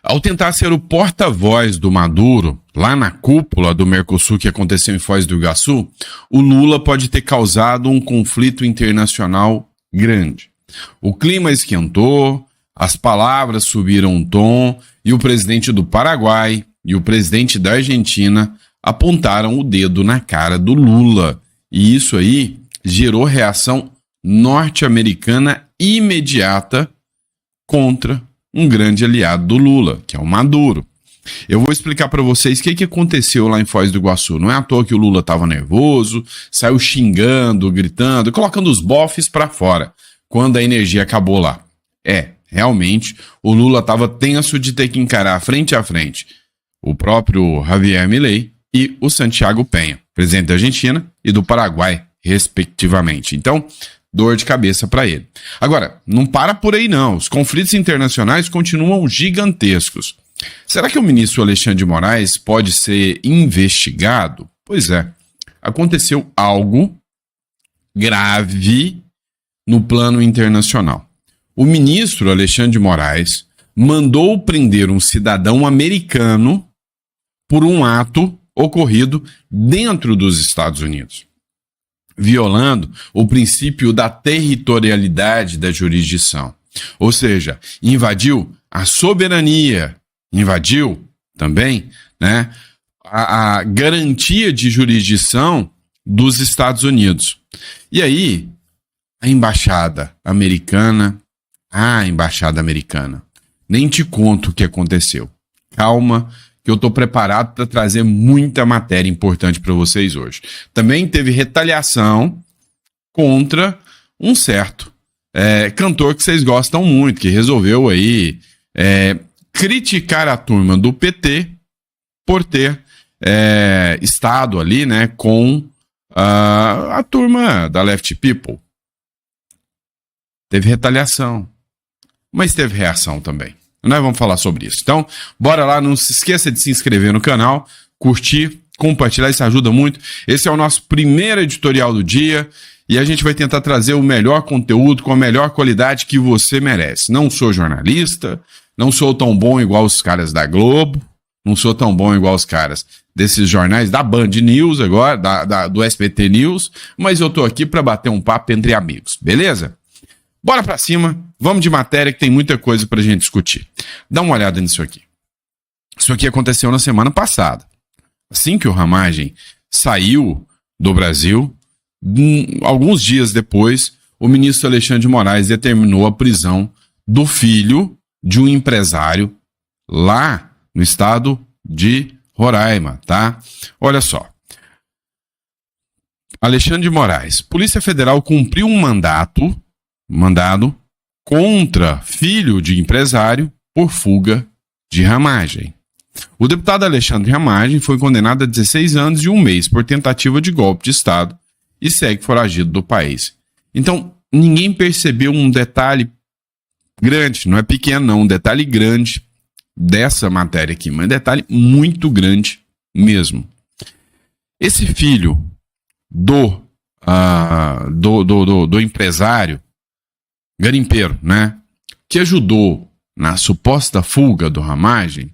Ao tentar ser o porta-voz do Maduro, lá na cúpula do Mercosul que aconteceu em Foz do Iguaçu, o Lula pode ter causado um conflito internacional grande. O clima esquentou, as palavras subiram um tom e o presidente do Paraguai e o presidente da Argentina apontaram o dedo na cara do Lula. E isso aí gerou reação norte-americana imediata contra um grande aliado do Lula, que é o Maduro. Eu vou explicar para vocês o que aconteceu lá em Foz do Iguaçu. Não é à toa que o Lula estava nervoso, saiu xingando, gritando, colocando os bofes para fora, quando a energia acabou lá. Realmente, o Lula estava tenso de ter que encarar frente a frente o próprio Javier Milei e o Santiago Peña, presidente da Argentina e do Paraguai, respectivamente. Então, dor de cabeça para ele. Agora, não para por aí não. Os conflitos internacionais continuam gigantescos. Será que o ministro Alexandre de Moraes pode ser investigado? Pois é. Aconteceu algo grave no plano internacional. O ministro Alexandre de Moraes mandou prender um cidadão americano por um ato ocorrido dentro dos Estados Unidos, violando o princípio da territorialidade da jurisdição. Ou seja, invadiu a soberania, invadiu também, né, a garantia de jurisdição dos Estados Unidos. E aí, a embaixada americana, nem te conto o que aconteceu. Calma, que eu estou preparado para trazer muita matéria importante para vocês hoje. Também teve retaliação contra um certo cantor que vocês gostam muito, que resolveu aí criticar a turma do PT por ter estado ali, né, com a turma da Left People. Teve retaliação, mas teve reação também. Nós vamos falar sobre isso. Então, bora lá, não se esqueça de se inscrever no canal, curtir, compartilhar, isso ajuda muito. Esse é o nosso primeiro editorial do dia e a gente vai tentar trazer o melhor conteúdo com a melhor qualidade que você merece. Não sou jornalista, não sou tão bom igual os caras da Globo, não sou tão bom igual os caras desses jornais da Band News agora, do SBT News, mas eu tô aqui para bater um papo entre amigos, beleza? Bora pra cima, vamos de matéria que tem muita coisa pra gente discutir. Dá uma olhada nisso aqui. Isso aqui aconteceu na semana passada. Assim que o Ramagem saiu do Brasil, alguns dias depois, o ministro Alexandre de Moraes determinou a prisão do filho de um empresário lá no estado de Roraima, tá? Olha só. Alexandre de Moraes. Polícia Federal cumpriu um mandado contra filho de empresário por fuga de Ramagem. O deputado Alexandre Ramagem foi condenado a 16 anos e 1 mês por tentativa de golpe de Estado e segue foragido do país. Então, ninguém percebeu um detalhe grande, não é pequeno não, um detalhe grande dessa matéria aqui, mas um detalhe muito grande mesmo. Esse filho do empresário garimpeiro, né, que ajudou na suposta fuga do Ramagem,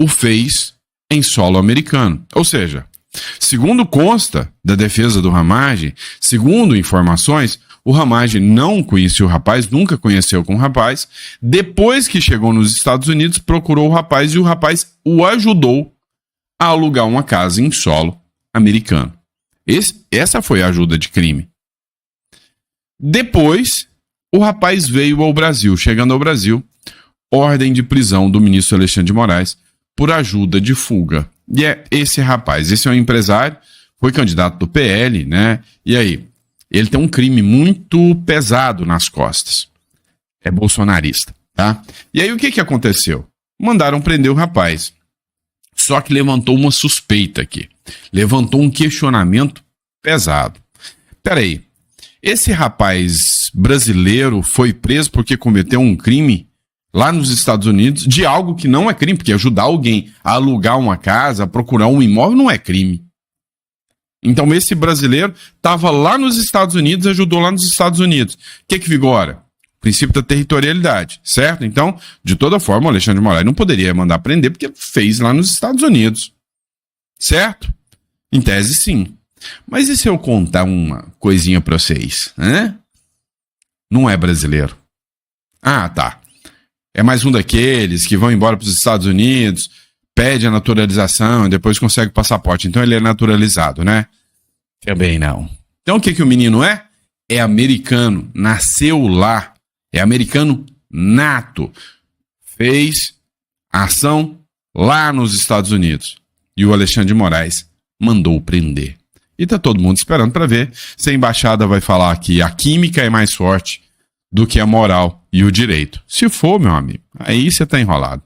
o fez em solo americano. Ou seja, segundo consta da defesa do Ramagem, segundo informações, o Ramagem não conhecia o rapaz, nunca conheceu com o rapaz. Depois que chegou nos Estados Unidos, procurou o rapaz e o rapaz o ajudou a alugar uma casa em solo americano. Essa foi a ajuda de crime. Depois, o rapaz veio ao Brasil. Chegando ao Brasil, ordem de prisão do ministro Alexandre de Moraes por ajuda de fuga. E é esse rapaz, esse é um empresário, foi candidato do PL, né? E aí, ele tem um crime muito pesado nas costas. É bolsonarista, tá? E aí, o que aconteceu? Mandaram prender o rapaz. Só que levantou uma suspeita aqui. Levantou um questionamento pesado. Peraí, esse rapaz brasileiro foi preso porque cometeu um crime lá nos Estados Unidos de algo que não é crime, porque ajudar alguém a alugar uma casa, a procurar um imóvel, não é crime. Então esse brasileiro estava lá nos Estados Unidos, ajudou lá nos Estados Unidos. O que vigora? princípio da territorialidade, certo? Então, de toda forma, o Alexandre de Moraes não poderia mandar prender porque ele fez lá nos Estados Unidos, certo? Em tese, sim. Mas e se eu contar uma coisinha pra vocês, né? Não é brasileiro. Ah, tá. É mais um daqueles que vão embora para os Estados Unidos, pede a naturalização e depois consegue o passaporte. Então ele é naturalizado, né? Também não. Então o que o menino é? É americano. Nasceu lá. É americano nato. Fez ação lá nos Estados Unidos. E o Alexandre de Moraes mandou prender. E tá todo mundo esperando para ver se a embaixada vai falar que a química é mais forte do que a moral e o direito. Se for, meu amigo, aí você tá enrolado.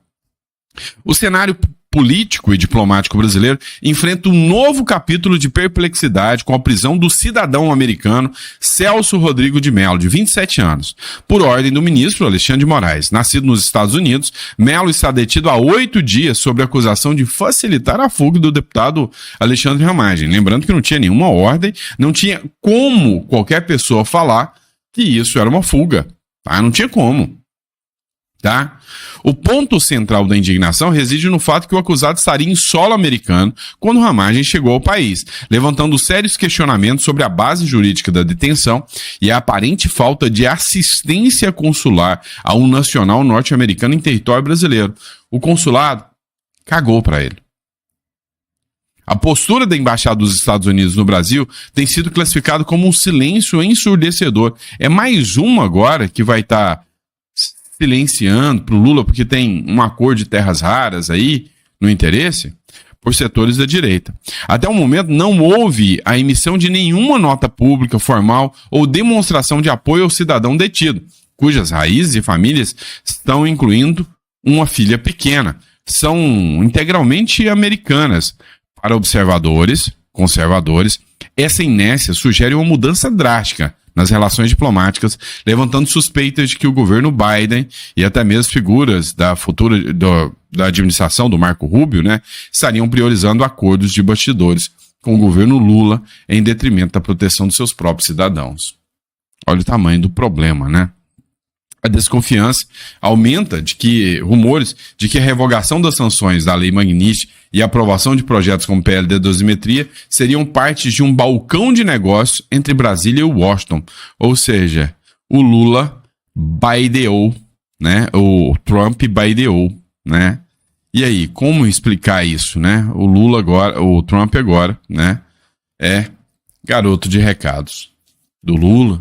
O cenário político e diplomático brasileiro enfrenta um novo capítulo de perplexidade com a prisão do cidadão americano Celso Rodrigo de Mello, de 27 anos, por ordem do ministro Alexandre de Moraes. Nascido nos Estados Unidos, Mello está detido há 8 dias sob acusação de facilitar a fuga do deputado Alexandre Ramagem. Lembrando que não tinha nenhuma ordem, não tinha como qualquer pessoa falar que isso era uma fuga, tá? Não tinha como. Tá? O ponto central da indignação reside no fato que o acusado estaria em solo americano quando Ramagem chegou ao país, levantando sérios questionamentos sobre a base jurídica da detenção e a aparente falta de assistência consular a um nacional norte-americano em território brasileiro. O consulado cagou para ele. A postura da Embaixada dos Estados Unidos no Brasil tem sido classificada como um silêncio ensurdecedor. É mais uma agora que vai estar silenciando para o Lula, porque tem um acordo de terras raras aí no interesse, por setores da direita. Até o momento não houve a emissão de nenhuma nota pública formal ou demonstração de apoio ao cidadão detido, cujas raízes e famílias estão incluindo uma filha pequena. São integralmente americanas. Para observadores, conservadores, essa inércia sugere uma mudança drástica nas relações diplomáticas, levantando suspeitas de que o governo Biden e até mesmo figuras da futura da administração do Marco Rubio, né, estariam priorizando acordos de bastidores com o governo Lula em detrimento da proteção dos seus próprios cidadãos. Olha o tamanho do problema, né? A desconfiança aumenta de que rumores de que a revogação das sanções da Lei Magnitsky e a aprovação de projetos como PLD dosimetria seriam parte de um balcão de negócios entre Brasília e Washington. Ou seja, o Lula baideou, né? O Trump baideou, né? E aí, como explicar isso, né? O Lula agora, o Trump agora, né? É garoto de recados do Lula.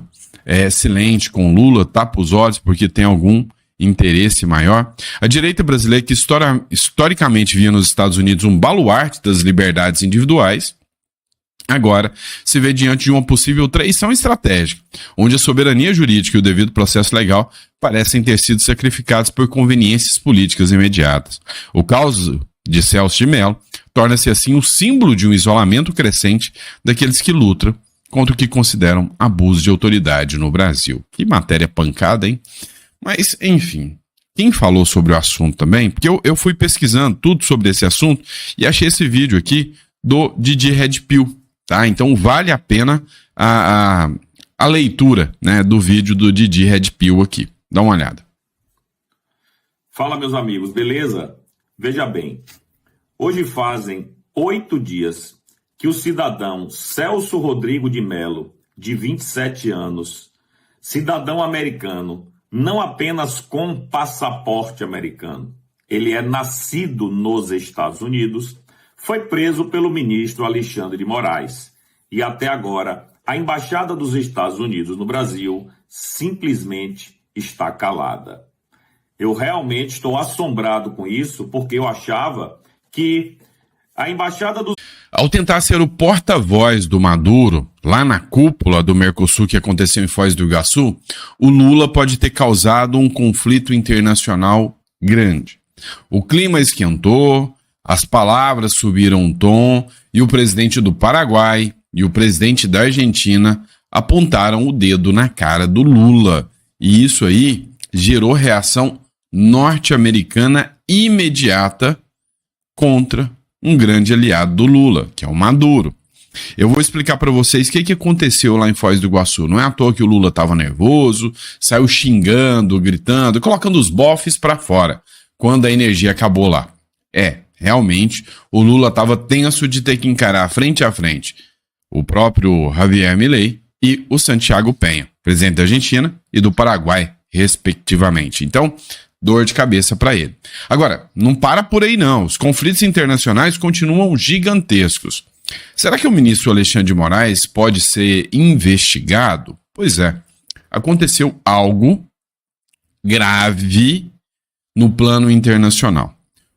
É silente com Lula, tapa os olhos porque tem algum interesse maior. A direita brasileira, que historicamente via nos Estados Unidos um baluarte das liberdades individuais, agora se vê diante de uma possível traição estratégica, onde a soberania jurídica e o devido processo legal parecem ter sido sacrificados por conveniências políticas imediatas. O caso de Celso de Mello torna-se assim o símbolo de um isolamento crescente daqueles que lutam contra o que consideram abuso de autoridade no Brasil. Que matéria pancada, hein? Mas, enfim, quem falou sobre o assunto também, porque eu fui pesquisando tudo sobre esse assunto e achei esse vídeo aqui do Didi Red Pill, tá? Então vale a pena a leitura, né, do vídeo do Didi Red Pill aqui. Dá uma olhada. Fala, meus amigos, beleza? Veja bem, hoje fazem 8 dias que o cidadão Celso Rodrigo de Mello, de 27 anos, cidadão americano, não apenas com passaporte americano, ele é nascido nos Estados Unidos, foi preso pelo ministro Alexandre de Moraes. E até agora, a Embaixada dos Estados Unidos no Brasil simplesmente está calada. Eu realmente estou assombrado com isso, porque eu achava que a Embaixada dos... Ao tentar ser o porta-voz do Maduro, lá na cúpula do Mercosul que aconteceu em Foz do Iguaçu, o Lula pode ter causado um conflito internacional grande. O clima esquentou, as palavras subiram um tom e o presidente do Paraguai e o presidente da Argentina apontaram o dedo na cara do Lula. E isso aí gerou reação norte-americana imediata contra um grande aliado do Lula, que é o Maduro. Eu vou explicar para vocês o que aconteceu lá em Foz do Iguaçu. Não é à toa que o Lula estava nervoso, saiu xingando, gritando, colocando os bofes para fora quando a energia acabou lá. Realmente, o Lula estava tenso de ter que encarar frente a frente o próprio Javier Milei e o Santiago Penha, presidente da Argentina e do Paraguai, respectivamente. Então, dor de cabeça para ele. Agora, não para por aí não. Os conflitos internacionais continuam gigantescos. Será que o ministro Alexandre de Moraes pode ser investigado? Pois é, aconteceu algo grave no plano internacional.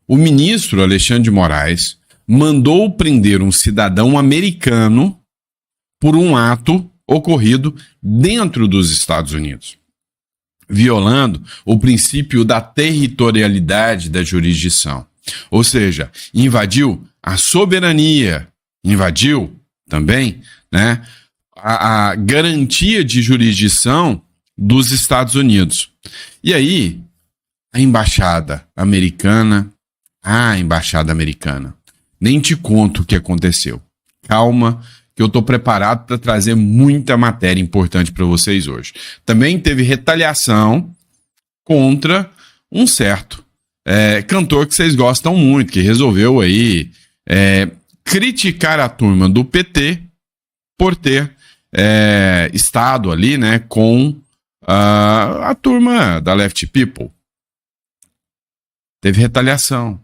O ministro Alexandre de Moraes mandou prender um cidadão americano por um ato ocorrido dentro dos Estados Unidos, violando o princípio da territorialidade da jurisdição. Ou seja, invadiu a soberania, invadiu também, né, a garantia de jurisdição dos Estados Unidos. E aí, a embaixada americana, nem te conto o que aconteceu. Calma, que eu estou preparado para trazer muita matéria importante para vocês hoje. Também teve retaliação contra um certo cantor que vocês gostam muito, que resolveu aí criticar a turma do PT por ter estado ali, né, com a turma da Left People. Teve retaliação,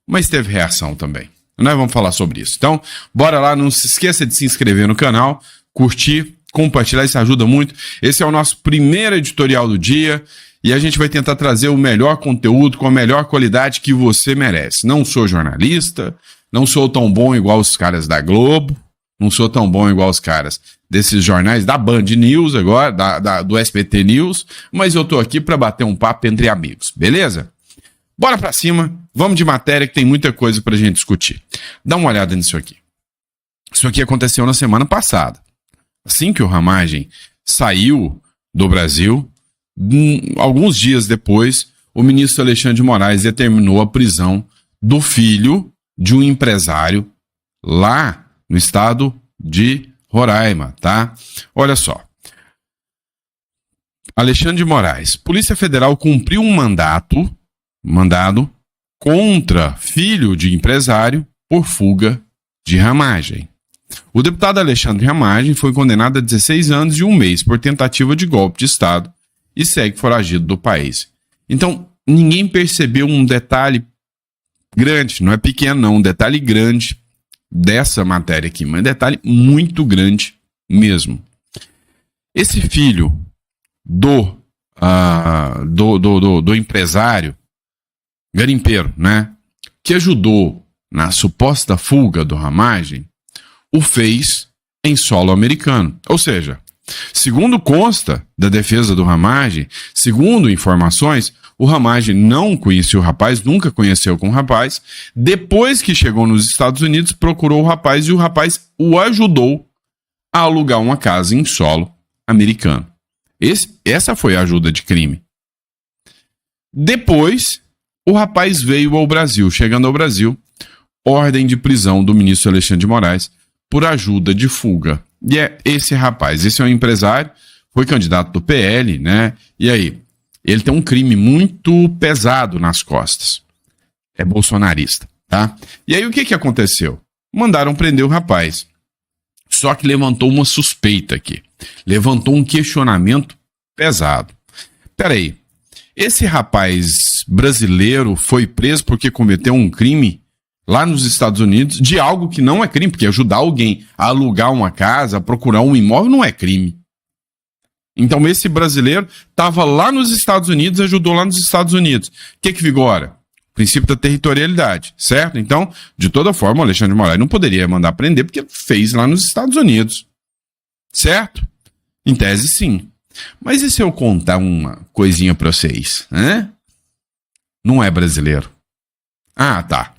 mas teve reação também. Nós vamos falar sobre isso. Então, bora lá, não se esqueça de se inscrever no canal, curtir, compartilhar, isso ajuda muito. Esse é o nosso primeiro editorial do dia e a gente vai tentar trazer o melhor conteúdo com a melhor qualidade que você merece. Não sou jornalista, não sou tão bom igual os caras da Globo, não sou tão bom igual os caras desses jornais da Band News agora, do SBT News, mas eu tô aqui para bater um papo entre amigos, beleza? Bora pra cima, vamos de matéria que tem muita coisa pra gente discutir. Dá uma olhada nisso aqui. Isso aqui aconteceu na semana passada. Assim que o Ramagem saiu do Brasil, alguns dias depois, o ministro Alexandre de Moraes determinou a prisão do filho de um empresário lá no estado de Roraima, tá? Olha só. Alexandre de Moraes. Polícia Federal cumpriu um mandado contra filho de empresário por fuga de Ramagem. O deputado Alexandre Ramagem foi condenado a 16 anos e 1 mês por tentativa de golpe de Estado e segue foragido do país. Então, ninguém percebeu um detalhe grande, não é pequeno não, um detalhe grande dessa matéria aqui, mas um detalhe muito grande mesmo. Esse filho do empresário garimpeiro, né, que ajudou na suposta fuga do Ramagem, o fez em solo americano. Ou seja, segundo consta da defesa do Ramagem, segundo informações, o Ramagem não conhecia o rapaz, nunca conheceu com o rapaz. Depois que chegou nos Estados Unidos, procurou o rapaz e o rapaz o ajudou a alugar uma casa em solo americano. Essa foi a ajuda de crime. Depois, o rapaz veio ao Brasil. Chegando ao Brasil, ordem de prisão do ministro Alexandre de Moraes por ajuda de fuga. E é esse rapaz, esse é um empresário, foi candidato do PL, né? E aí, ele tem um crime muito pesado nas costas. É bolsonarista, tá? E aí, o que aconteceu? Mandaram prender o rapaz. Só que levantou uma suspeita aqui. Levantou um questionamento pesado. Peraí, esse rapaz brasileiro foi preso porque cometeu um crime lá nos Estados Unidos de algo que não é crime, porque ajudar alguém a alugar uma casa, a procurar um imóvel, não é crime. Então esse brasileiro estava lá nos Estados Unidos, ajudou lá nos Estados Unidos. O que vigora? O princípio da territorialidade, certo? Então, de toda forma, o Alexandre de Moraes não poderia mandar prender porque fez lá nos Estados Unidos. Certo? Em tese, sim. Mas e se eu contar uma coisinha pra vocês? Né? Não é brasileiro. Ah, tá.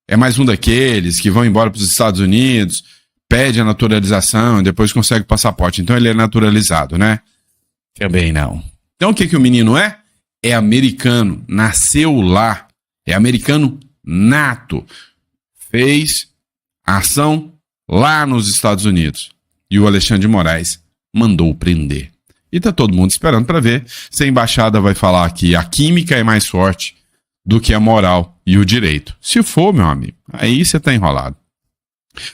É mais um daqueles que vão embora para os Estados Unidos, pede a naturalização e depois consegue o passaporte. Então ele é naturalizado, né? Também não. Então o que o menino é? É americano. Nasceu lá. É americano nato. Fez a ação lá nos Estados Unidos. E o Alexandre de Moraes mandou prender. E tá todo mundo esperando para ver se a embaixada vai falar que a química é mais forte do que a moral e o direito. Se for, meu amigo, aí você tá enrolado.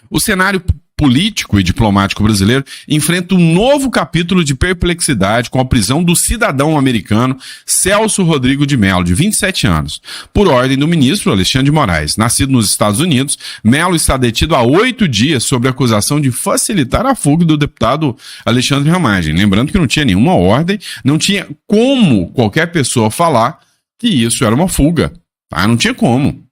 O cenário político e diplomático brasileiro enfrenta um novo capítulo de perplexidade com a prisão do cidadão americano Celso Rodrigo de Mello, de 27 anos. Por ordem do ministro Alexandre de Moraes, nascido nos Estados Unidos, Mello está detido há 8 dias sob acusação de facilitar a fuga do deputado Alexandre Ramagem. Lembrando que não tinha nenhuma ordem, não tinha como qualquer pessoa falar que isso era uma fuga. Tá? Não tinha como.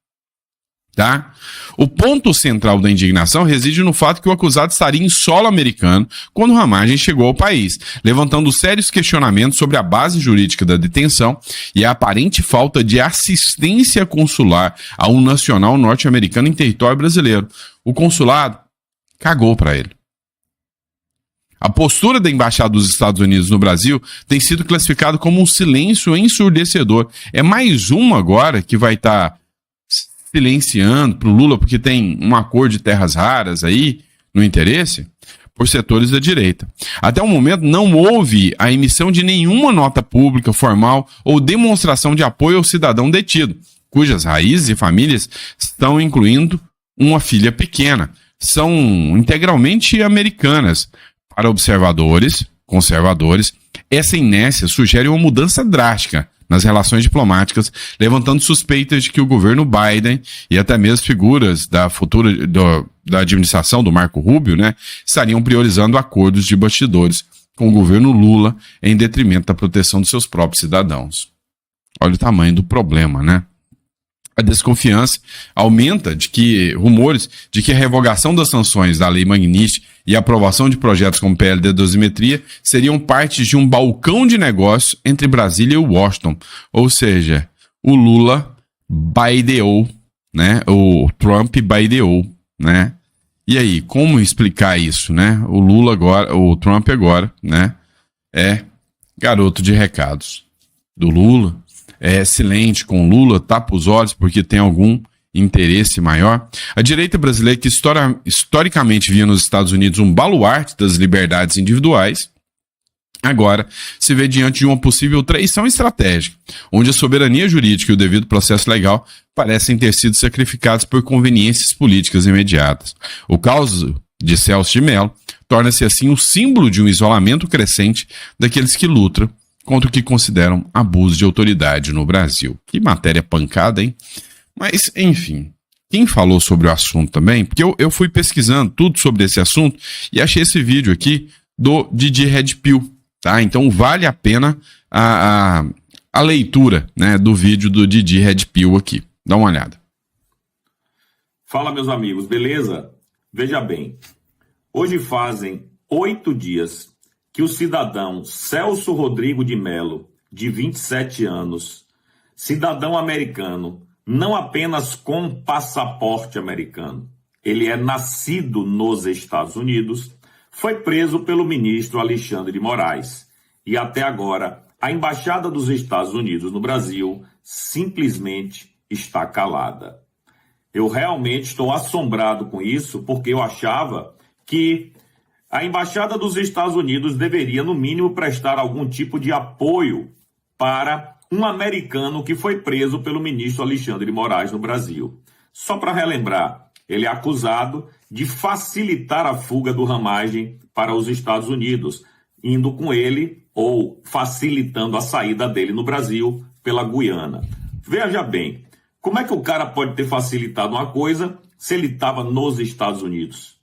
Tá? O ponto central da indignação reside no fato que o acusado estaria em solo americano quando Ramagem chegou ao país, levantando sérios questionamentos sobre a base jurídica da detenção e a aparente falta de assistência consular a um nacional norte-americano em território brasileiro. O consulado cagou para ele. A postura da Embaixada dos Estados Unidos no Brasil tem sido classificada como um silêncio ensurdecedor. É mais uma agora que vai estar silenciando para o Lula porque tem um acordo de terras raras aí no interesse por setores da direita. Até o momento não houve a emissão de nenhuma nota pública formal ou demonstração de apoio ao cidadão detido, cujas raízes e famílias estão incluindo uma filha pequena. São integralmente americanas. Para observadores, conservadores, essa inércia sugere uma mudança drástica nas relações diplomáticas, levantando suspeitas de que o governo Biden e até mesmo figuras da futura da administração do Marco Rubio, né, estariam priorizando acordos de bastidores com o governo Lula em detrimento da proteção dos seus próprios cidadãos. Olha o tamanho do problema, né? A desconfiança aumenta de que rumores de que a revogação das sanções da Lei Magnitsky e a aprovação de projetos como PLD dosimetria seriam parte de um balcão de negócios entre Brasília e Washington. Ou seja, o Lula baideou, né? O Trump baideou, né? E aí, como explicar isso, né? O Lula agora, o Trump agora, né? É garoto de recados do Lula. É silente com Lula, tapa os olhos porque tem algum interesse maior. A direita brasileira, que historicamente via nos Estados Unidos um baluarte das liberdades individuais, agora se vê diante de uma possível traição estratégica, onde a soberania jurídica e o devido processo legal parecem ter sido sacrificados por conveniências políticas imediatas. O caso de Celso de Mello torna-se assim o símbolo de um isolamento crescente daqueles que lutam contra o que consideram abuso de autoridade no Brasil. Que matéria pancada, hein? Mas, enfim, quem falou sobre o assunto também, porque eu fui pesquisando tudo sobre esse assunto e achei esse vídeo aqui do Didi Red Pill, tá? Então vale a pena a leitura, né, do vídeo do Didi Red Pill aqui. Dá uma olhada. Fala, meus amigos, beleza? Veja bem, hoje fazem 8 dias que o cidadão Celso Rodrigo de Mello, de 27 anos, cidadão americano, não apenas com passaporte americano, ele é nascido nos Estados Unidos, foi preso pelo ministro Alexandre de Moraes. E até agora, a Embaixada dos Estados Unidos no Brasil simplesmente está calada. Eu realmente estou assombrado com isso, porque eu achava que a Embaixada dos Estados Unidos deveria, no mínimo, prestar algum tipo de apoio para um americano que foi preso pelo ministro Alexandre de Moraes no Brasil. Só para relembrar, ele é acusado de facilitar a fuga do Ramagem para os Estados Unidos, indo com ele ou facilitando a saída dele no Brasil pela Guiana. Veja bem, como é que o cara pode ter facilitado uma coisa se ele estava nos Estados Unidos?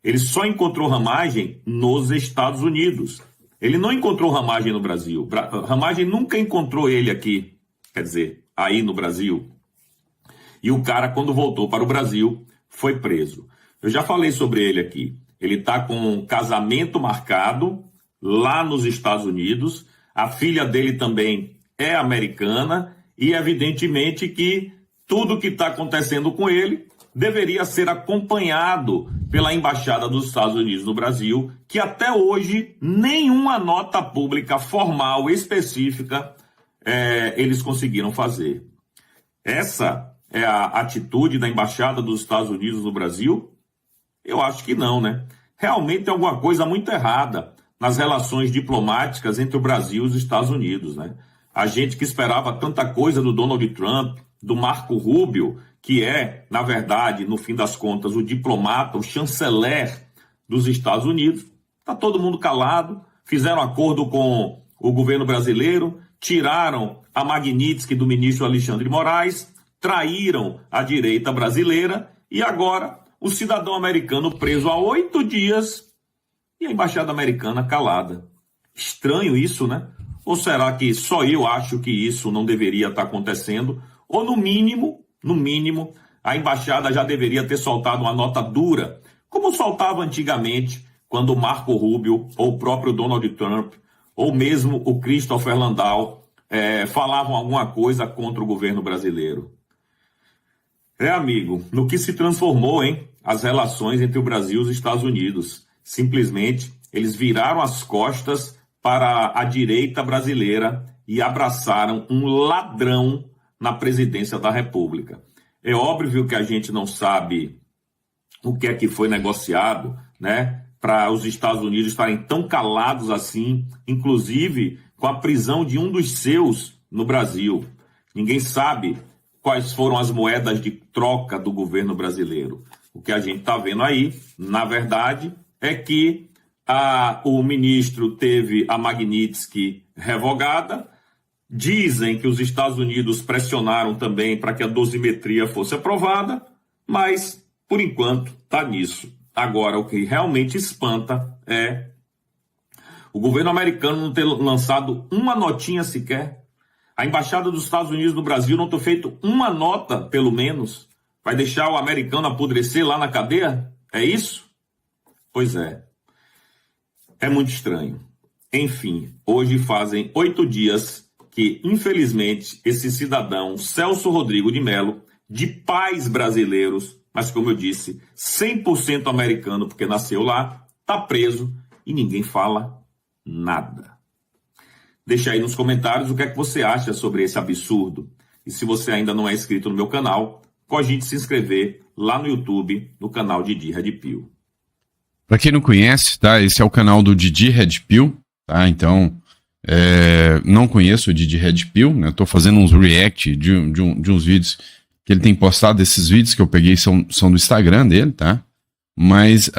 Ele só encontrou Ramagem nos Estados Unidos. Ele não encontrou Ramagem no Brasil. Ramagem nunca encontrou ele aqui, quer dizer, aí no Brasil. E o cara, quando voltou para o Brasil, foi preso. Eu já falei sobre ele aqui. Ele está com um casamento marcado lá nos Estados Unidos. A filha dele também é americana. E evidentemente que tudo que está acontecendo com ele deveria ser acompanhado pela Embaixada dos Estados Unidos no Brasil, que até hoje nenhuma nota pública formal específica eles conseguiram fazer. Essa é a atitude da Embaixada dos Estados Unidos no Brasil? Eu acho que não, né? Realmente tem alguma coisa muito errada nas relações diplomáticas entre o Brasil e os Estados Unidos, né? A gente que esperava tanta coisa do Donald Trump, do Marco Rubio, que é, na verdade, no fim das contas, o diplomata, o chanceler dos Estados Unidos, está todo mundo calado, fizeram acordo com o governo brasileiro, tiraram a Magnitsky do ministro Alexandre de Moraes, traíram a direita brasileira e agora o cidadão americano preso há 8 dias e a embaixada americana calada. Estranho isso, né? Ou será que só eu acho que isso não deveria estar acontecendo? Ou no mínimo, a embaixada já deveria ter soltado uma nota dura, como soltava antigamente, quando o Marco Rubio, ou o próprio Donald Trump, ou mesmo o Christopher Landau falavam alguma coisa contra o governo brasileiro. Amigo, no que se transformou, hein? As relações entre o Brasil e os Estados Unidos. Simplesmente, eles viraram as costas para a direita brasileira e abraçaram um ladrão na presidência da República. É óbvio que a gente não sabe o que é que foi negociado, né, para os Estados Unidos estarem tão calados assim, inclusive com a prisão de um dos seus no Brasil. Ninguém sabe quais foram as moedas de troca do governo brasileiro. O que a gente está vendo aí, na verdade, é que o ministro teve a Magnitsky revogada. Dizem que os Estados Unidos pressionaram também para que a dosimetria fosse aprovada, mas, por enquanto, está nisso. Agora, o que realmente espanta é o governo americano não ter lançado uma notinha sequer. A embaixada dos Estados Unidos no Brasil não ter feito uma nota, pelo menos. Vai deixar o americano apodrecer lá na cadeia? É isso? Pois é. É muito estranho. Enfim, hoje fazem 8 dias que, infelizmente, esse cidadão, Celso Rodrigo de Mello, de pais brasileiros, mas como eu disse, 100% americano, porque nasceu lá, está preso e ninguém fala nada. Deixa aí nos comentários o que é que você acha sobre esse absurdo. E se você ainda não é inscrito no meu canal, cogite se inscrever lá no YouTube, no canal Didi Red Pill. Para quem não conhece, tá? Esse é o canal do Didi Red Pill, tá? Então, não conheço o Didi Red Pill, né? Tô fazendo uns react de uns vídeos que ele tem postado. Esses vídeos que eu peguei são do Instagram dele, tá? Mas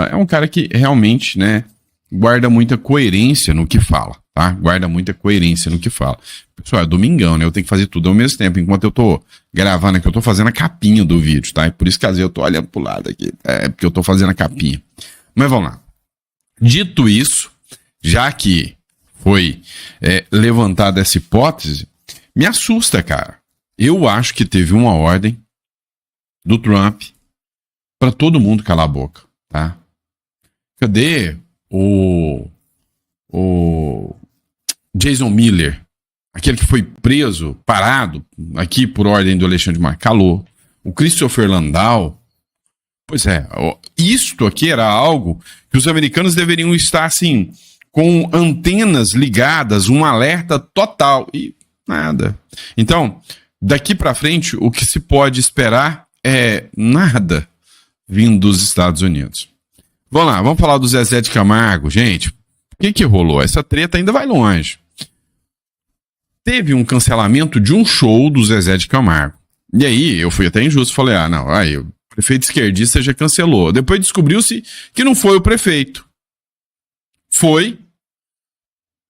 é um cara que realmente, né, guarda muita coerência no que fala, tá? Guarda muita coerência no que fala. Pessoal, é domingão, né? Eu tenho que fazer tudo ao mesmo tempo. Enquanto eu tô gravando aqui, eu tô fazendo a capinha do vídeo, tá? E por isso que às vezes eu tô olhando pro lado aqui. É porque eu tô fazendo a capinha. Mas vamos lá. Dito isso, já que foi levantada essa hipótese, me assusta, cara. Eu acho que teve uma ordem do Trump para todo mundo calar a boca, tá? Cadê o Jason Miller, aquele que foi preso, parado aqui por ordem do Alexandre de Moraes, calou. O Christopher Landau, pois é, isto aqui era algo que os americanos deveriam estar assim, com antenas ligadas, um alerta total, e nada. Então, daqui para frente, o que se pode esperar é nada vindo dos Estados Unidos. Vamos lá, vamos falar do Zezé de Camargo. Gente, o que rolou? Essa treta ainda vai longe. Teve um cancelamento de um show do Zezé de Camargo. E aí, eu fui até injusto, falei, o prefeito esquerdista já cancelou. Depois descobriu-se que não foi o prefeito. Foi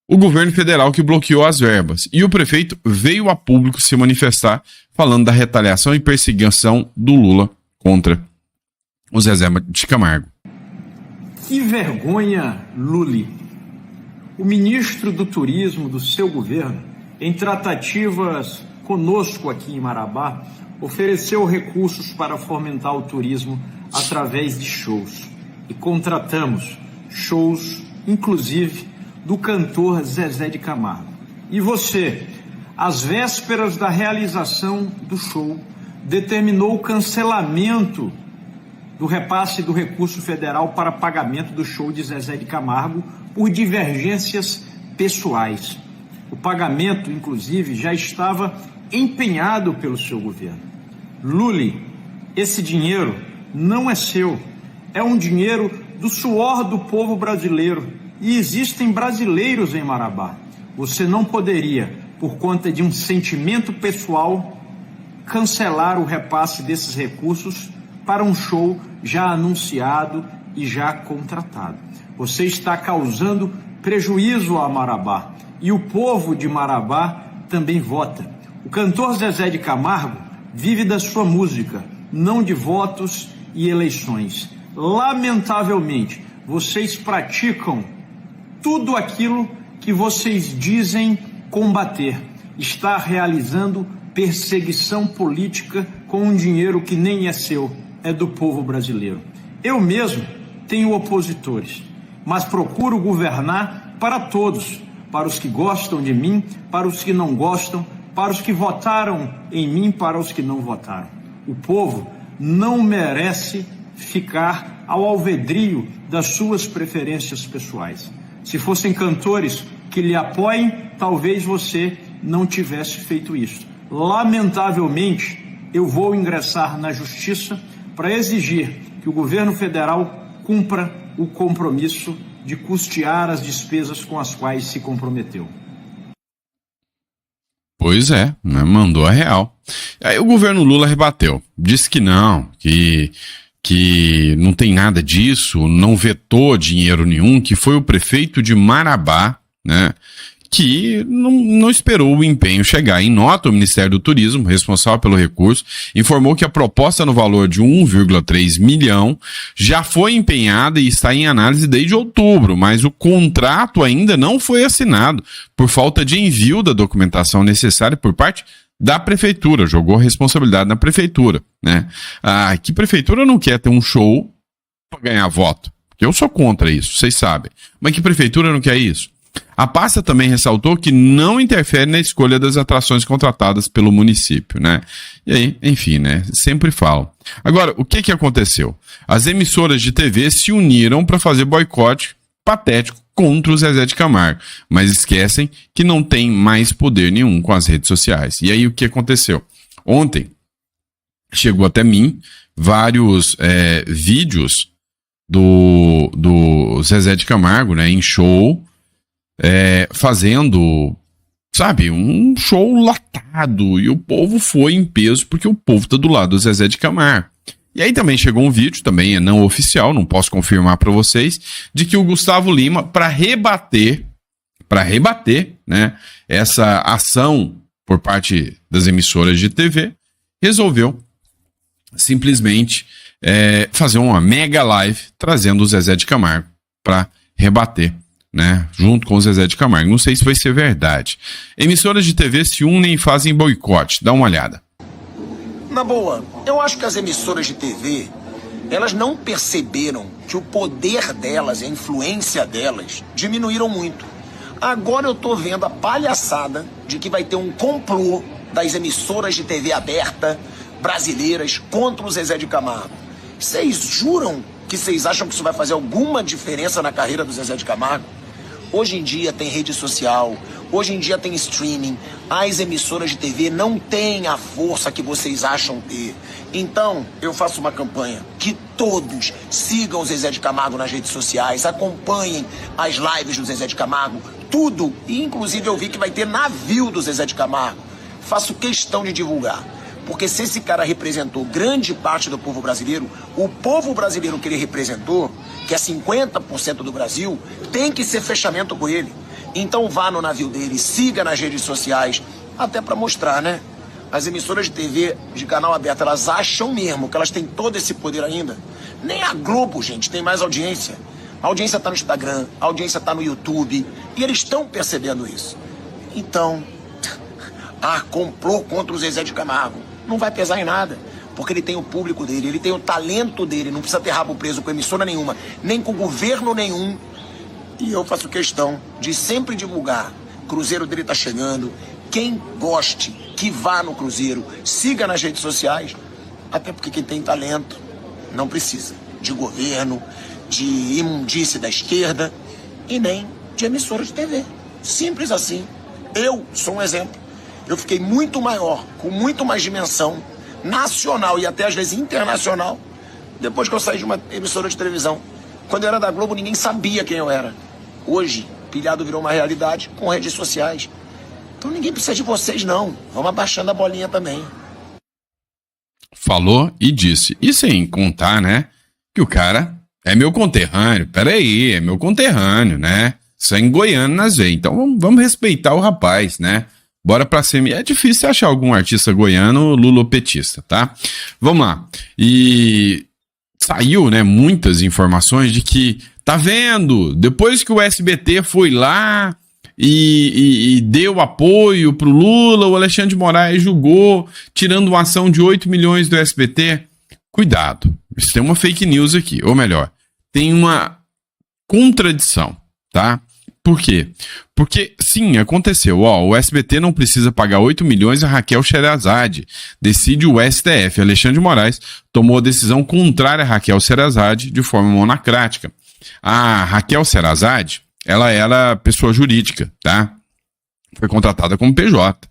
o governo federal que bloqueou as verbas. E o prefeito veio a público se manifestar, falando da retaliação e perseguição do Lula contra o Zezé de Camargo. Que vergonha, Lully. O ministro do Turismo do seu governo, em tratativas conosco aqui em Marabá, ofereceu recursos para fomentar o turismo através de shows. E contratamos shows, inclusive, do cantor Zezé de Camargo. E você, às vésperas da realização do show, determinou o cancelamento do repasse do recurso federal para pagamento do show de Zezé de Camargo por divergências pessoais. O pagamento, inclusive, já estava empenhado pelo seu governo. Lully, esse dinheiro não é seu, é um dinheiro do suor do povo brasileiro e existem brasileiros em Marabá. Você não poderia, por conta de um sentimento pessoal, cancelar o repasse desses recursos para um show já anunciado e já contratado. Você está causando prejuízo a Marabá e o povo de Marabá também vota. O cantor Zezé de Camargo vive da sua música, não de votos e eleições. Lamentavelmente, vocês praticam tudo aquilo que vocês dizem combater. Está realizando perseguição política com um dinheiro que nem é seu, é do povo brasileiro. Eu mesmo tenho opositores, mas procuro governar para todos, para os que gostam de mim, para os que não gostam, para os que votaram em mim, para os que não votaram. O povo não merece ficar ao alvedrio das suas preferências pessoais. Se fossem cantores que lhe apoiem, talvez você não tivesse feito isso. Lamentavelmente, eu vou ingressar na Justiça para exigir que o governo federal cumpra o compromisso de custear as despesas com as quais se comprometeu. Pois é, né? Mandou a real. Aí o governo Lula rebateu, disse que não, que não tem nada disso, não vetou dinheiro nenhum, que foi o prefeito de Marabá, né, que não esperou o empenho chegar. Em nota, o Ministério do Turismo, responsável pelo recurso, informou que a proposta no valor de 1,3 milhão já foi empenhada e está em análise desde outubro, mas o contrato ainda não foi assinado por falta de envio da documentação necessária por parte da prefeitura. Jogou a responsabilidade na prefeitura, né? Que prefeitura não quer ter um show para ganhar voto? Eu sou contra isso, vocês sabem. Mas que prefeitura não quer isso? A pasta também ressaltou que não interfere na escolha das atrações contratadas pelo município, né? E aí, enfim, né? Sempre falam. Agora, o que aconteceu? As emissoras de TV se uniram para fazer boicote patético contra o Zezé de Camargo, mas esquecem que não tem mais poder nenhum com as redes sociais. E aí, o que aconteceu? Ontem, chegou até mim vários vídeos do Zezé de Camargo, né, em show, fazendo, sabe, um show lotado, e o povo foi em peso porque o povo tá do lado do Zezé de Camargo. E aí também chegou um vídeo, também é não oficial, não posso confirmar para vocês, de que o Gustavo Lima, para rebater, né, essa ação por parte das emissoras de TV, resolveu simplesmente fazer uma mega live trazendo o Zezé de Camargo para rebater, né, junto com o Zezé de Camargo. Não sei se vai ser verdade. Emissoras de TV se unem e fazem boicote. Dá uma olhada. Na boa, eu acho que as emissoras de TV, elas não perceberam que o poder delas, a influência delas, diminuíram muito. Agora eu tô vendo a palhaçada de que vai ter um complô das emissoras de TV aberta brasileiras contra o Zezé de Camargo. Vocês juram que vocês acham que isso vai fazer alguma diferença na carreira do Zezé de Camargo? Hoje em dia tem rede social, hoje em dia tem streaming, as emissoras de TV não têm a força que vocês acham ter. Então, eu faço uma campanha que todos sigam o Zezé de Camargo nas redes sociais, acompanhem as lives do Zezé de Camargo, tudo. E inclusive eu vi que vai ter navio do Zezé de Camargo. Faço questão de divulgar. Porque se esse cara representou grande parte do povo brasileiro, o povo brasileiro que ele representou, que é 50% do Brasil, tem que ser fechamento com ele. Então vá no navio dele, siga nas redes sociais, até para mostrar, né? As emissoras de TV de canal aberto, elas acham mesmo que elas têm todo esse poder ainda. Nem a Globo, gente, tem mais audiência. A audiência tá no Instagram, a audiência tá no YouTube, e eles estão percebendo isso. Então, complô contra o Zezé de Camargo. Não vai pesar em nada, porque ele tem o público dele, ele tem o talento dele, não precisa ter rabo preso com emissora nenhuma, nem com governo nenhum. E eu faço questão de sempre divulgar. O Cruzeiro dele tá chegando. Quem goste, que vá no Cruzeiro, siga nas redes sociais, até porque quem tem talento não precisa de governo, de imundície da esquerda e nem de emissora de TV. Simples assim. Eu sou um exemplo. Eu fiquei muito maior, com muito mais dimensão nacional e até às vezes internacional, depois que eu saí de uma emissora de televisão. Quando eu era da Globo, ninguém sabia quem eu era. Hoje, pilhado virou uma realidade com redes sociais. Então ninguém precisa de vocês, não. Vamos abaixando a bolinha também. Falou e disse. E sem contar, né, que o cara é meu conterrâneo. Peraí, é meu conterrâneo, né? Sangue goiano nas veias. Então vamos respeitar o rapaz, né? Bora pra cima. É difícil achar algum artista goiano lulopetista, tá? Vamos lá. E saiu, né, muitas informações de que, tá vendo? Depois que o SBT foi lá e deu apoio pro Lula, o Alexandre de Moraes julgou, tirando uma ação de 8 milhões do SBT. Cuidado. Isso tem uma fake news aqui. Ou melhor, tem uma contradição, tá? Por quê? Porque, sim, aconteceu. O SBT não precisa pagar 8 milhões a Raquel Sherazade. Decide o STF. Alexandre de Moraes tomou a decisão contrária a Raquel Sherazade de forma monocrática. A Raquel Sherazade, ela era pessoa jurídica, tá? Foi contratada como PJ.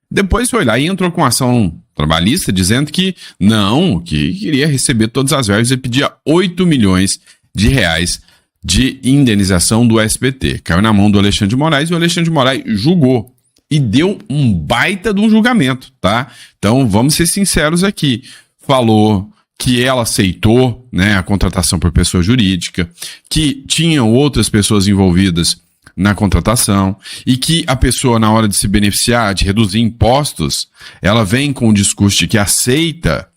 Depois foi lá e entrou com ação trabalhista dizendo que não, que queria receber todas as verbas e pedia 8 milhões de reais de indenização do SBT. Caiu na mão do Alexandre de Moraes e o Alexandre de Moraes julgou e deu um baita de um julgamento, tá? Então vamos ser sinceros aqui. Falou que ela aceitou, né, a contratação por pessoa jurídica, que tinham outras pessoas envolvidas na contratação e que a pessoa, na hora de se beneficiar, de reduzir impostos, ela vem com o discurso de que aceita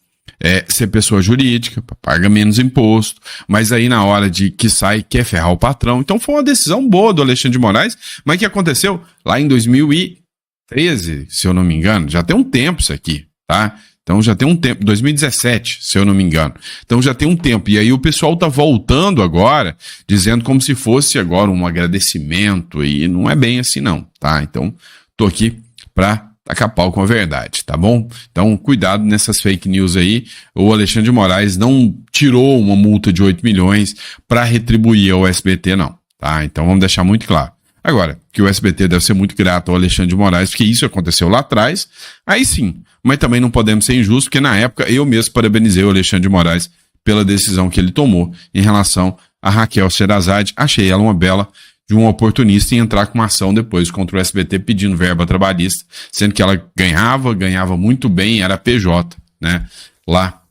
ser pessoa jurídica, paga menos imposto, mas aí na hora de que sai quer ferrar o patrão. Então foi uma decisão boa do Alexandre de Moraes, mas que aconteceu lá em 2013, se eu não me engano, já tem um tempo isso aqui, tá? Então já tem um tempo, 2017, se eu não me engano. Então já tem um tempo. E aí o pessoal tá voltando agora, dizendo como se fosse agora um agradecimento, e não é bem assim não, tá? Então tô aqui pra tacar pau com a verdade, tá bom? Então cuidado nessas fake news aí. O Alexandre de Moraes não tirou uma multa de 8 milhões pra retribuir ao SBT não, tá? Então vamos deixar muito claro. Agora, que o SBT deve ser muito grato ao Alexandre de Moraes, porque isso aconteceu lá atrás, aí sim. Mas também não podemos ser injustos, porque na época eu mesmo parabenizei o Alexandre de Moraes pela decisão que ele tomou em relação a Raquel Sherazade. Achei ela uma bela de um oportunista em entrar com uma ação depois contra o SBT pedindo verba trabalhista, sendo que ela ganhava muito bem, era PJ, né, lá.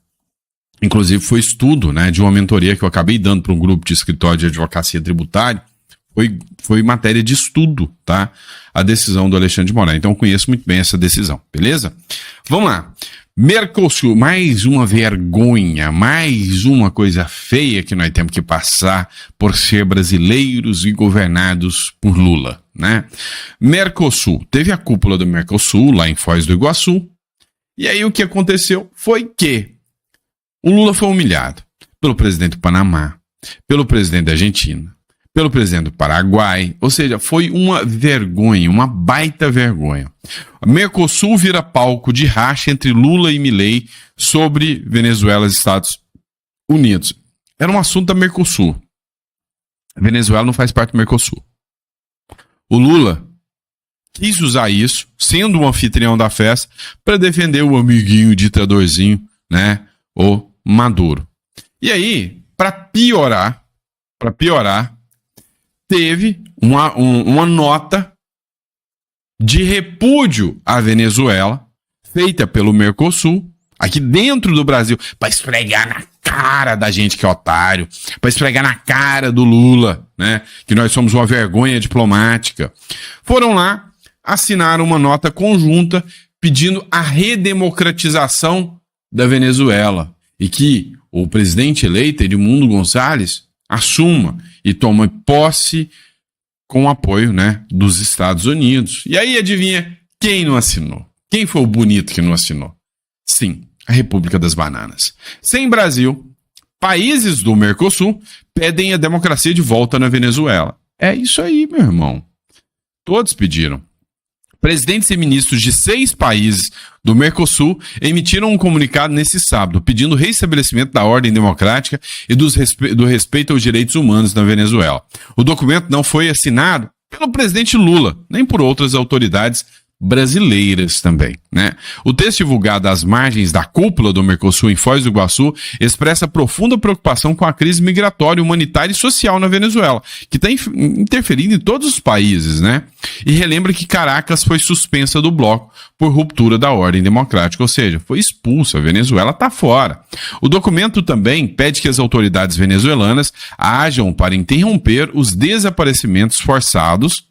Inclusive foi estudo, né, de uma mentoria que eu acabei dando para um grupo de escritório de advocacia tributária, foi matéria de estudo, tá? A decisão do Alexandre de Moraes. Então eu conheço muito bem essa decisão, beleza? Vamos lá. Mercosul, mais uma vergonha, mais uma coisa feia que nós temos que passar por ser brasileiros e governados por Lula, né? Mercosul, teve a cúpula do Mercosul lá em Foz do Iguaçu, e aí o que aconteceu foi que o Lula foi humilhado pelo presidente do Panamá, pelo presidente da Argentina, pelo presidente do Paraguai, ou seja, foi uma vergonha, uma baita vergonha. O Mercosul vira palco de racha entre Lula e Milei sobre Venezuela e Estados Unidos. Era um assunto da Mercosul. A Venezuela não faz parte do Mercosul. O Lula quis usar isso, sendo um anfitrião da festa, para defender o amiguinho ditadorzinho, né, o Maduro. E aí, para piorar, teve uma nota de repúdio à Venezuela, feita pelo Mercosul, aqui dentro do Brasil, para esfregar na cara da gente que é otário, para esfregar na cara do Lula, né, que nós somos uma vergonha diplomática. Foram lá, assinaram uma nota conjunta pedindo a redemocratização da Venezuela e que o presidente eleito, Edmundo González, assuma e tome posse com o apoio, né, dos Estados Unidos. E aí, adivinha quem não assinou? Quem foi o bonito que não assinou? Sim, a República das Bananas. Sem Brasil, países do Mercosul pedem a democracia de volta na Venezuela. É isso aí, meu irmão. Todos pediram. Presidentes e ministros de 6 países do Mercosul emitiram um comunicado nesse sábado, pedindo o reestabelecimento da ordem democrática e do respeito aos direitos humanos na Venezuela. O documento não foi assinado pelo presidente Lula, nem por outras autoridades brasileiras também, né? O texto divulgado às margens da cúpula do Mercosul em Foz do Iguaçu expressa profunda preocupação com a crise migratória, humanitária e social na Venezuela, que está interferindo em todos os países, né? E relembra que Caracas foi suspensa do bloco por ruptura da ordem democrática, ou seja, foi expulsa, a Venezuela está fora. O documento também pede que as autoridades venezuelanas ajam para interromper os desaparecimentos forçados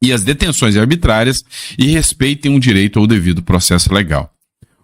e as detenções arbitrárias e respeitem o direito ao devido processo legal.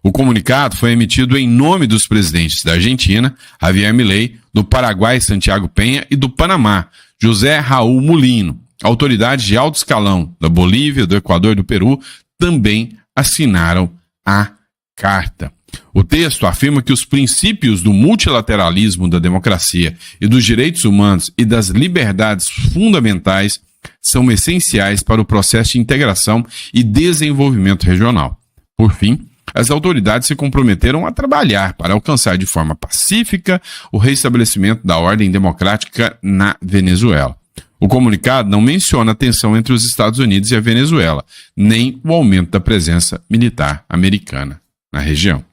O comunicado foi emitido em nome dos presidentes da Argentina, Javier Milei, do Paraguai, Santiago Penha, e do Panamá, José Raul Mulino. Autoridades de alto escalão da Bolívia, do Equador e do Peru também assinaram a carta. O texto afirma que os princípios do multilateralismo, da democracia e dos direitos humanos e das liberdades fundamentais são essenciais para o processo de integração e desenvolvimento regional. Por fim, as autoridades se comprometeram a trabalhar para alcançar de forma pacífica o restabelecimento da ordem democrática na Venezuela. O comunicado não menciona a tensão entre os Estados Unidos e a Venezuela, nem o aumento da presença militar americana na região.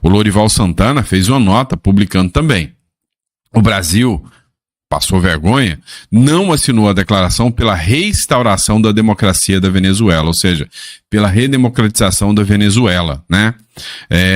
O Lorival Santana fez uma nota publicando também: o Brasil passou vergonha, não assinou a declaração pela restauração da democracia da Venezuela, ou seja, pela redemocratização da Venezuela, né?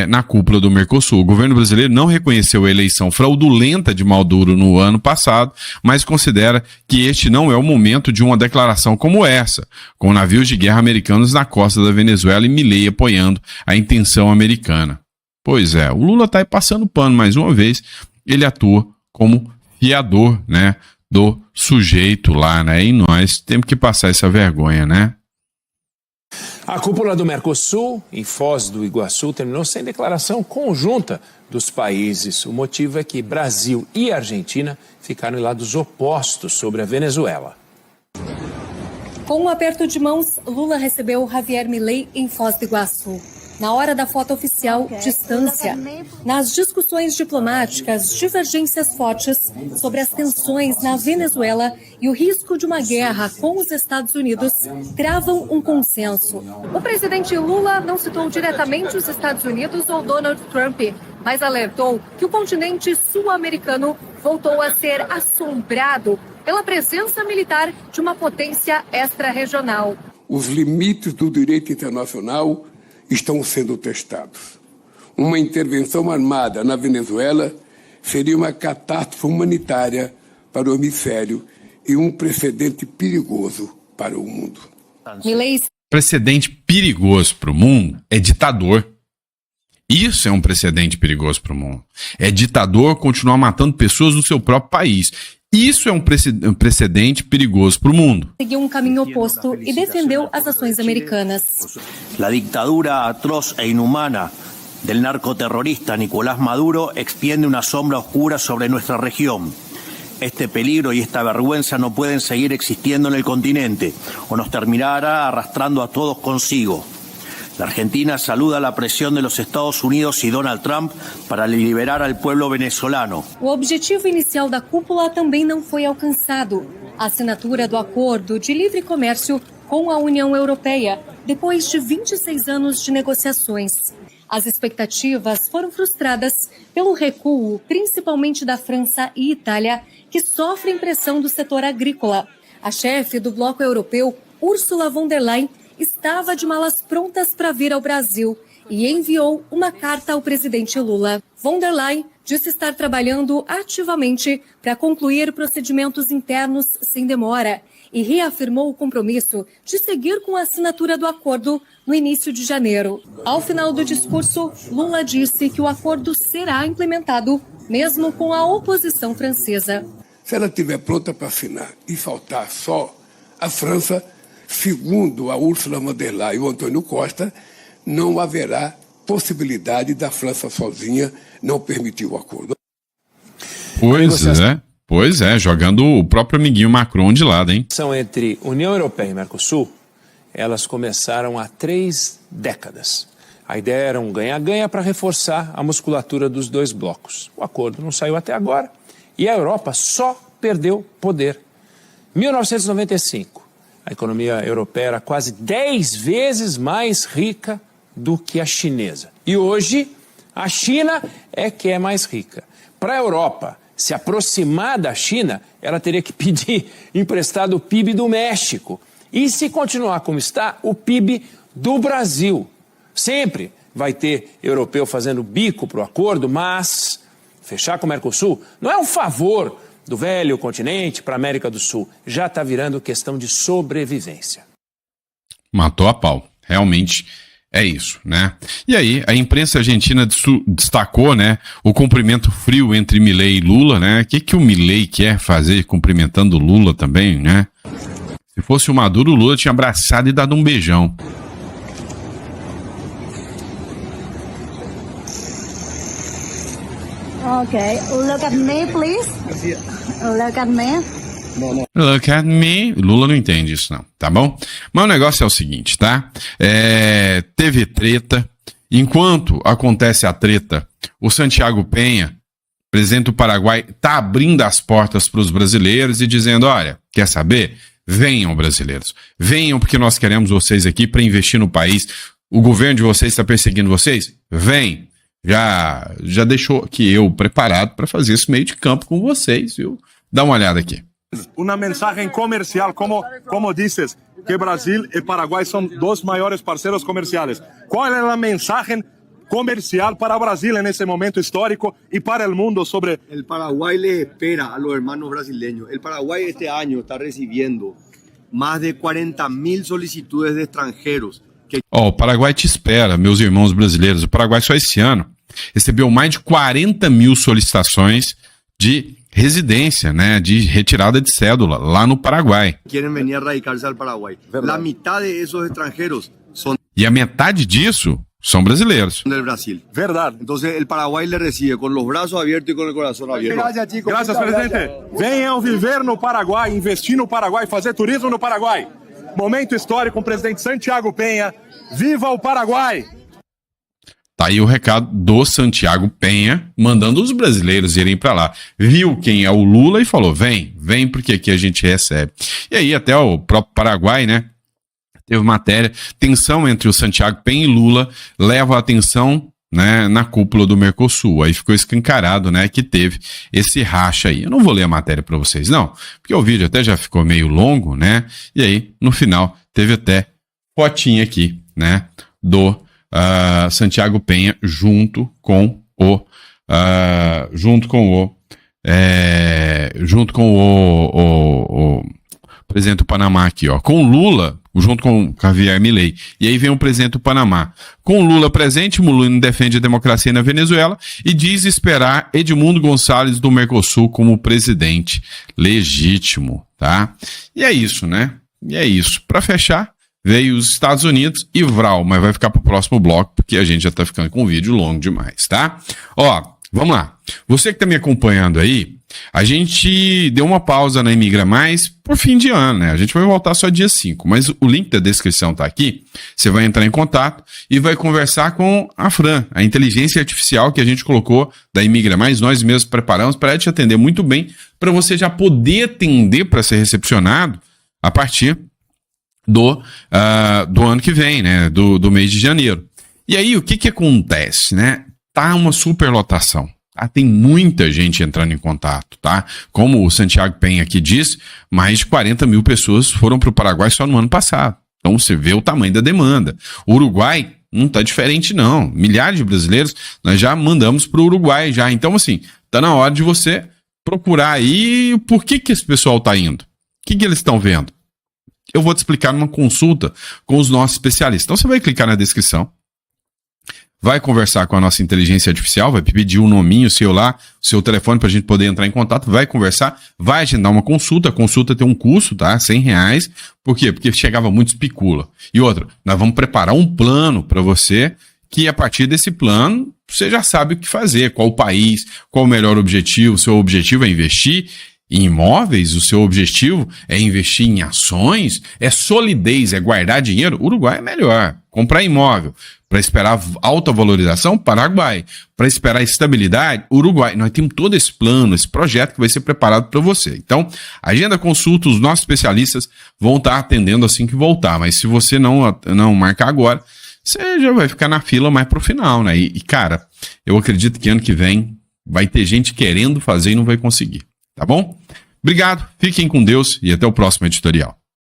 Na cúpula do Mercosul. O governo brasileiro não reconheceu a eleição fraudulenta de Maduro no ano passado, mas considera que este não é o momento de uma declaração como essa, com navios de guerra americanos na costa da Venezuela e Milei apoiando a intenção americana. Pois é, o Lula está aí passando pano mais uma vez, ele atua como fiador, né, do sujeito lá, né, e nós temos que passar essa vergonha, né? A cúpula do Mercosul, em Foz do Iguaçu, terminou sem declaração conjunta dos países. O motivo é que Brasil e Argentina ficaram em lados opostos sobre a Venezuela. Com um aperto de mãos, Lula recebeu Javier Milei em Foz do Iguaçu. Na hora da foto oficial, distância. Nas discussões diplomáticas, divergências fortes sobre as tensões na Venezuela e o risco de uma guerra com os Estados Unidos travam um consenso. O presidente Lula não citou diretamente os Estados Unidos ou Donald Trump, mas alertou que o continente sul-americano voltou a ser assombrado pela presença militar de uma potência extra-regional. Os limites do direito internacional estão sendo testados. Uma intervenção armada na Venezuela seria uma catástrofe humanitária para o hemisfério e um precedente perigoso para o mundo. Precedente perigoso para o mundo é ditador. Isso é um precedente perigoso para o mundo. É ditador continuar matando pessoas no seu próprio país. Isso é um precedente perigoso para o mundo. Seguiu um caminho oposto e defendeu as ações americanas. La dictadura atroz e inhumana del narcoterrorista Nicolás Maduro extiende una sombra oscura sobre nuestra región. Este peligro y esta vergüenza no pueden seguir existiendo en el continente o nos terminará arrastrando a todos consigo. La Argentina saluda la presión de los Estados Unidos y Donald Trump para liberar al pueblo venezolano. O objetivo inicial da cúpula também não foi alcançado: a assinatura do acordo de livre comércio com a União Europeia, depois de 26 anos de negociações. As expectativas foram frustradas pelo recuo, principalmente da França e Itália, que sofrem pressão do setor agrícola. A chefe do bloco europeu, Ursula von der Leyen, estava de malas prontas para vir ao Brasil e enviou uma carta ao presidente Lula. Von der Leyen disse estar trabalhando ativamente para concluir procedimentos internos sem demora e reafirmou o compromisso de seguir com a assinatura do acordo no início de janeiro. Ao final do discurso, Lula disse que o acordo será implementado, mesmo com a oposição francesa. Se ela estiver pronta para assinar e faltar só a França, segundo a Ursula von der Leyen e o Antônio Costa, não haverá possibilidade da França sozinha não permitir o acordo. Pois é, jogando o próprio amiguinho Macron de lado, hein? São entre União Europeia e Mercosul, elas começaram há 3 décadas. A ideia era um ganha-ganha para reforçar a musculatura dos dois blocos. O acordo não saiu até agora e a Europa só perdeu poder. 1995. a economia europeia era quase 10 vezes mais rica do que a chinesa. E hoje, a China é que é mais rica. Para a Europa se aproximar da China, ela teria que pedir emprestado o PIB do México. E se continuar como está, o PIB do Brasil. Sempre vai ter europeu fazendo bico para o acordo, mas fechar com o Mercosul não é um favor do velho continente para a América do Sul. Já está virando questão de sobrevivência. Matou a pau. Realmente é isso, né? E aí, a imprensa argentina destacou, né, o cumprimento frio entre Milei e Lula, né? O que o Milei quer fazer cumprimentando o Lula também, né? Se fosse o Maduro, o Lula tinha abraçado e dado um beijão. Okay, look at me, please. Look at me. Look at me. Lula não entende isso, não, tá bom? Mas o negócio é o seguinte, tá? Teve treta. Enquanto acontece a treta, o Santiago Penha, presidente do Paraguai, tá abrindo as portas para os brasileiros e dizendo, olha, quer saber? Venham, brasileiros. Venham porque nós queremos vocês aqui para investir no país. O governo de vocês está perseguindo vocês? Vem. Já deixou aqui eu preparado para fazer esse meio de campo com vocês, viu? Dá uma olhada aqui. Uma mensagem comercial, como dizes, que Brasil e Paraguai são dos maiores parceiros comerciais. Qual é a mensagem comercial para Brasil nesse momento histórico y para el mundo sobre... El Paraguay le espera a los hermanos brasileños. El Paraguay este año está recibiendo más de 40.000 solicitudes de extranjeros. O Paraguai te espera, meus irmãos brasileiros. O Paraguai só esse ano recebeu mais de 40.000 solicitações de residência, né, de retirada de cédula lá no Paraguai. Querem vir a radicar-se ao Paraguai. A metade desses estrangeiros são... E a metade disso são brasileiros. ...del Brasil. Verdade. Então, o Paraguai le recibe com os braços abertos e com o coração aberto. Graças, presidente. Venham viver no Paraguai, investir no Paraguai, fazer turismo no Paraguai. Momento histórico com o presidente Santiago Penha. Viva o Paraguai! Tá aí o recado do Santiago Penha, mandando os brasileiros irem para lá. Viu quem é o Lula e falou, vem porque aqui a gente recebe. E aí até o próprio Paraguai, né, teve matéria, tensão entre o Santiago Penha e Lula leva a atenção, né, na cúpula do Mercosul. Aí ficou escancarado, né, que teve esse racha aí. Eu não vou ler a matéria para vocês, não, porque o vídeo até já ficou meio longo, né, e aí no final teve até fotinha aqui, né, do Santiago Penha junto com o presidente do Panamá aqui, ó, com Lula junto com Javier Milei. E aí vem o presidente do Panamá. Com Lula presente, Mulino defende a democracia na Venezuela e diz esperar Edmundo Gonçalves do Mercosul como presidente legítimo, tá? E é isso, né? E é isso. Para fechar, veio os Estados Unidos e Vral, mas vai ficar pro próximo bloco, porque a gente já tá ficando com um vídeo longo demais, tá? Ó, vamos lá. Você que tá me acompanhando aí, a gente deu uma pausa na Imigra Mais pro fim de ano, né? A gente vai voltar só dia 5, mas o link da descrição tá aqui. Você vai entrar em contato e vai conversar com a Fran, a inteligência artificial que a gente colocou da Imigra Mais, nós mesmos preparamos para te atender muito bem, para você já poder atender para ser recepcionado a partir do ano que vem, né, do mês de janeiro. E aí, o que acontece, né? Tá uma superlotação, tá? Tem muita gente entrando em contato, tá? Como o Santiago Penha aqui diz, mais de 40.000 pessoas foram para o Paraguai só no ano passado. Então, você vê o tamanho da demanda. O Uruguai não tá diferente, não. Milhares de brasileiros nós já mandamos para o Uruguai já. Então, assim, tá na hora de você procurar aí por que esse pessoal tá indo. O que eles estão vendo? Eu vou te explicar numa consulta com os nossos especialistas. Então você vai clicar na descrição, vai conversar com a nossa inteligência artificial, vai pedir o nominho seu lá, o seu telefone para a gente poder entrar em contato, vai conversar, vai agendar uma consulta. A consulta tem um custo, tá? R$100. Por quê? Porque chegava muito especula. E outra, nós vamos preparar um plano para você, que a partir desse plano você já sabe o que fazer, qual o país, qual o melhor objetivo. O seu objetivo é investir em imóveis, o seu objetivo é investir em ações, é solidez, é guardar dinheiro. O Uruguai é melhor, comprar imóvel. Para esperar alta valorização, Paraguai. Para esperar estabilidade, Uruguai. Nós temos todo esse plano, esse projeto que vai ser preparado para você. Então, agenda consulta, os nossos especialistas vão estar atendendo assim que voltar. Mas se você não marcar agora, você já vai ficar na fila mais pro final, né? E, cara, eu acredito que ano que vem vai ter gente querendo fazer e não vai conseguir. Tá bom? Obrigado, fiquem com Deus e até o próximo editorial.